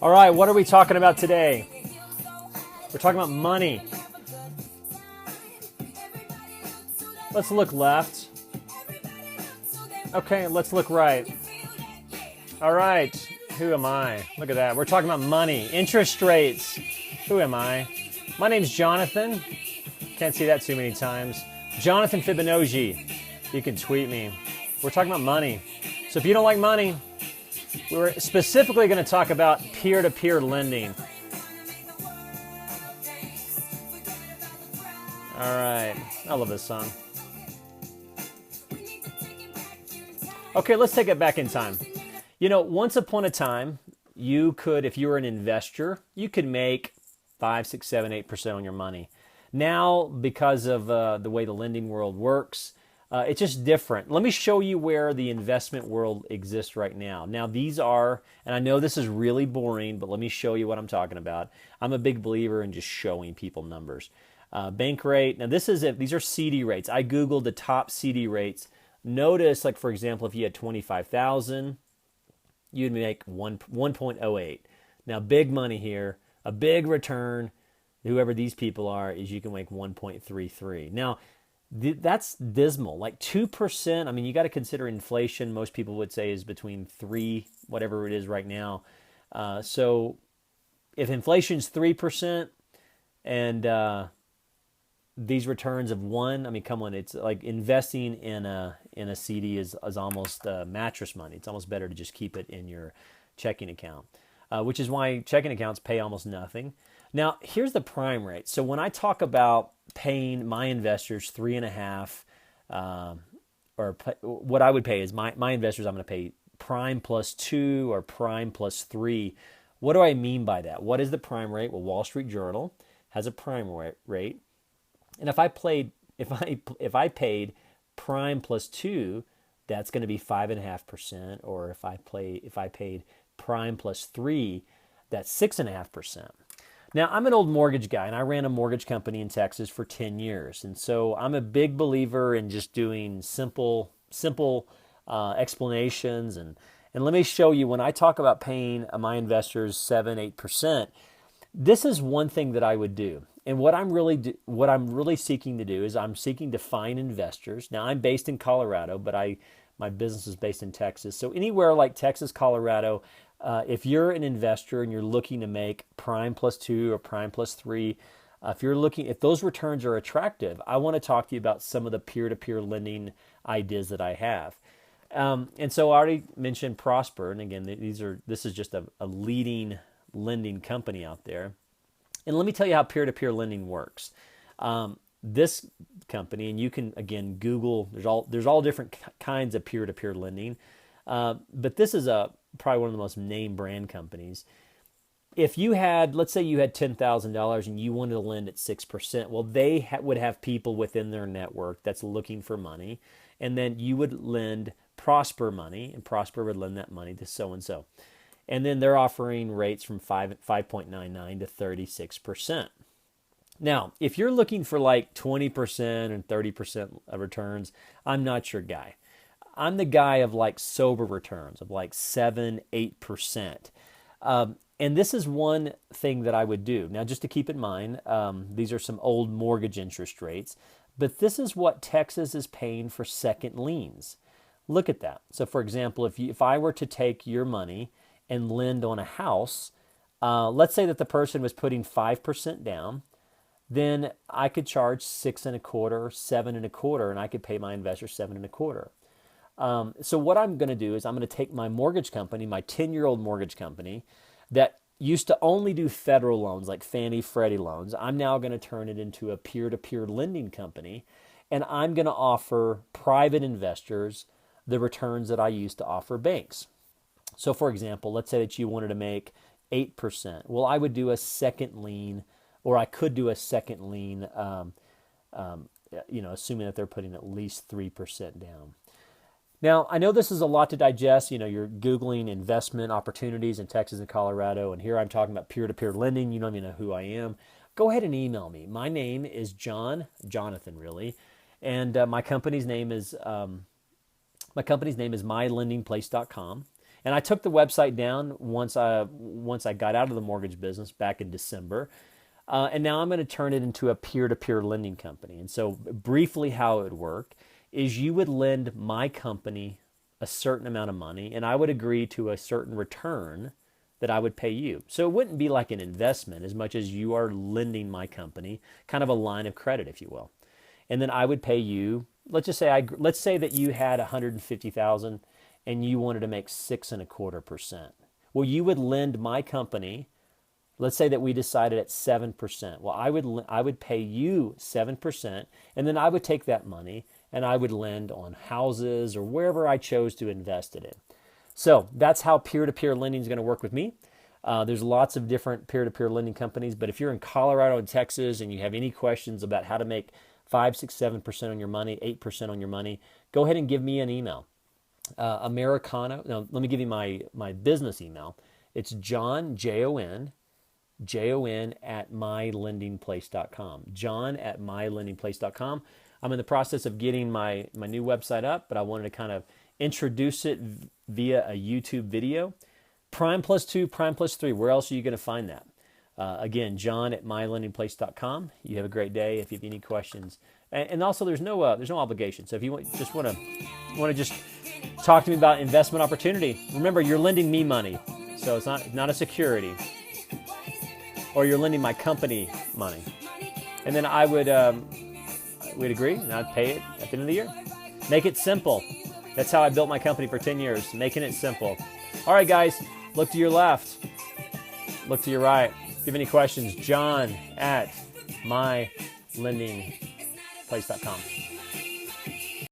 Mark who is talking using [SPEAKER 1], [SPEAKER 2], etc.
[SPEAKER 1] All right, what are we talking about today? We're talking about money. Let's look left. Okay, let's look right. All right, who am I? Look at that. We're talking about money, interest rates. Who am I? My name's Jonathan. Can't see that too many times. Jonathan Fibonacci. You can tweet me. We're talking about money. So if you don't like money, we're specifically going to talk about peer-to-peer lending. All right. I love this song. Okay, let's take it back in time. You know, once upon a time, you could, if you were an investor, you could make 5, 6, 7, 8% on your money. Now, because of the way the lending world works, it's just different. Let me show you where the investment world exists right now. Now, these are, and I know this is really boring, but let me show you what I'm talking about. I'm a big believer in just showing people numbers. Bank rate, now these are CD rates. I Googled the top CD rates. Notice, like for example, if you had 25,000, you'd make 1.08. Now, big money here, a big return, whoever these people are, is you can make 1.33. Now, that's dismal. Like 2%, I mean, you got to consider inflation. Most people would say is between 3, whatever it is right now. So if inflation's 3% and these returns of 1, I mean, come on, it's like investing in a CD is almost mattress money. It's almost better to just keep it in your checking account, which is why checking accounts pay almost nothing. Now, here's the prime rate. So when I talk about paying my investors 3.5, what I would pay is my investors, I'm going to pay prime plus 2 or prime plus 3. What do I mean by that? What is the prime rate? Well, Wall Street Journal has a prime rate. And if I paid prime plus 2, that's going to be 5.5%. Or if I paid prime plus 3, that's 6.5%. Now, I'm an old mortgage guy, and I ran a mortgage company in Texas for 10 years. And so I'm a big believer in just doing simple explanations. And let me show you, when I talk about paying my investors 7, 8%, this is one thing that I would do. And what I'm really seeking to do is I'm seeking to find investors. Now, I'm based in Colorado, but my business is based in Texas. So anywhere like Texas, Colorado, if you're an investor and you're looking to make prime plus 2 or prime plus 3, if those returns are attractive, I want to talk to you about some of the peer-to-peer lending ideas that I have. And so I already mentioned Prosper, and again, this is just a leading lending company out there. And let me tell you how peer-to-peer lending works. This company, and you can again Google. There's all different kinds of peer-to-peer lending, but this is probably one of the most name brand companies. If you had, let's say you had $10,000 and you wanted to lend at 6%, well, they would have people within their network that's looking for money, and then you would lend Prosper money, and Prosper would lend that money to so and so. And then they're offering rates from 5.99 to 36%. Now, if you're looking for like 20% and 30% of returns, I'm not your guy. I'm the guy of like sober returns of like 7, 8%. And this is one thing that I would do. Now, just to keep in mind, these are some old mortgage interest rates, but this is what Texas is paying for second liens. Look at that. So, for example, if I were to take your money and lend on a house, let's say that the person was putting 5% down, then I could charge 6.25, 7.25, and I could pay my investor 7.25. So what I'm going to do is I'm going to take my mortgage company, my 10-year-old mortgage company that used to only do federal loans like Fannie, Freddie loans. I'm now going to turn it into a peer-to-peer lending company, and I'm going to offer private investors the returns that I used to offer banks. So for example, let's say that you wanted to make 8%. Well, I would do a second lien, or I could do a second lien, assuming that they're putting at least 3% down. Now, I know this is a lot to digest. You know, you're Googling investment opportunities in Texas and Colorado, and here I'm talking about peer-to-peer lending. You don't even know who I am. Go ahead and email me. My name is Jonathan, really, and my company's name is mylendingplace.com. And I took the website down once I got out of the mortgage business back in December. And now I'm going to turn it into a peer-to-peer lending company. And so briefly how it would work is you would lend my company a certain amount of money, and I would agree to a certain return that I would pay you. So it wouldn't be like an investment as much as you are lending my company, kind of a line of credit, if you will. And then I would pay you, let's say that you had 150,000 and you wanted to make 6.25%. Well, you would lend my company, let's say that we decided at 7%. Well, I would pay you 7%, and then I would take that money and I would lend on houses or wherever I chose to invest it in. So that's how peer-to-peer lending is going to work with me. There's lots of different peer-to-peer lending companies, but if you're in Colorado and Texas and you have any questions about how to make 5, 6, 7% on your money, 8% on your money, go ahead and give me an email. Americano. Now, let me give you my business email. It's John, Jon at mylendingplace.com. John at mylendingplace.com. I'm in the process of getting my new website up, but I wanted to kind of introduce it via a YouTube video. Prime plus 2, Prime plus 3. Where else are you going to find that? Again, John at mylendingplace.com. You have a great day. If you have any questions, and also there's no obligation. So if you want to just talk to me about investment opportunity, remember you're lending me money, so it's not a security, or you're lending my company money, and then we'd agree, and I'd pay it at the end of the year. Make it simple. That's how I built my company for 10 years, making it simple. All right, guys, look to your left. Look to your right. If you have any questions, John at mylendingplace.com.